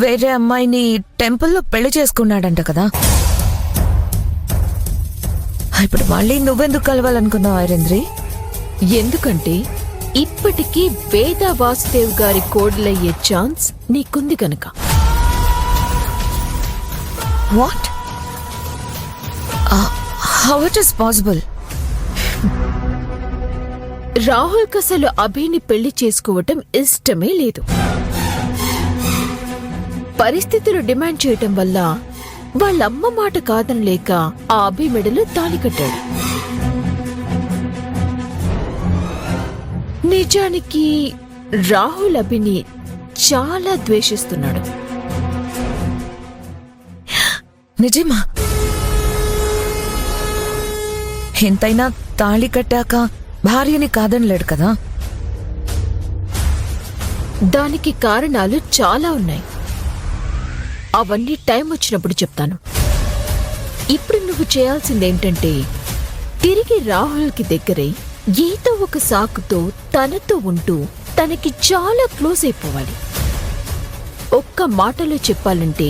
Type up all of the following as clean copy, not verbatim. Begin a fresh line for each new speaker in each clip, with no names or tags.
వేరే అమ్మాయిని టెంపుల్లో పెళ్లి చేసుకున్నాడంట కదా. ఇప్పుడు మళ్ళీ నువ్వెందుకు కలవాలనుకున్నావు ఐరేంద్రి?
ఎందుకంటే ఇప్పటికీ వేద వాసుదేవ్ గారి కోడలయ్యే ఛాన్స్ నీకుంది గనక.
What? How it is possible?
Rahul కసలు అభిని పెళ్లి చేసుకోవటం ఇష్టమే లేదు. పరిస్థితులు డిమాండ్ చేయటం వల్ల వాళ్ళమ్మ మాట కాదనలేక ఆ అభి మెడలో తాళి కట్టాడు. నిజానికి రాహుల్ అభిని చాలా ద్వేషిస్తున్నాడు.
నిజమా? ఎంతైనా తాళి కట్టాక భార్యని కాదనలేడు కదా.
దానికి కారణాలు చాలా ఉన్నాయి. అవన్నీ టైం వచ్చినప్పుడు చెప్తాను. ఇప్పుడు నువ్వు చేయాల్సిందేంటంటే తిరిగి రాహుల్కి దగ్గరై ఏదో ఒక సాకుతో తనతో ఉంటూ తనకి చాలా క్లోజ్ అయిపోవాలి. ఒక్క మాటలో చెప్పాలంటే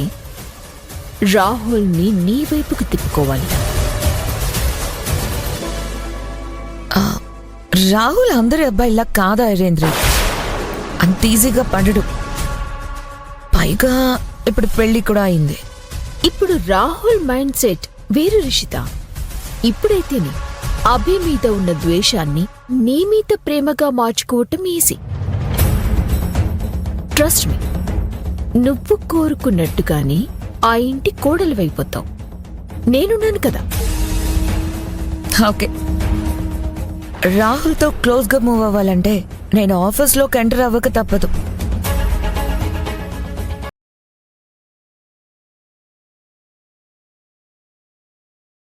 రాహుల్ని నీ వైపుకు తిప్పుకోవాలి.
రాహుల్ అందరి అబ్బాయిలా కాదా ఐరేంద్రి? అంత ఈజీగా పడడు. పైగా ఇప్పుడు పెళ్లి కూడా అయింది.
ఇప్పుడు రాహుల్ మైండ్ సెట్ వేరు రిషిత. ఇప్పుడైతేనే అభి మీద ఉన్న ద్వేషాన్ని నీ మీద ప్రేమగా మార్చుకోవటం ఈజీ. ట్రస్ట్ మీ, నువ్వు కోరుకున్నట్టుగానే ఆ ఇంటి కోడలివైపోతావు. నేనున్నాను కదా.
ఓకే, రాహుల్తో క్లోజ్గా మూవ్ అవ్వాలంటే నేను ఆఫీస్లోకి ఎంటర్ అవ్వక తప్పదు.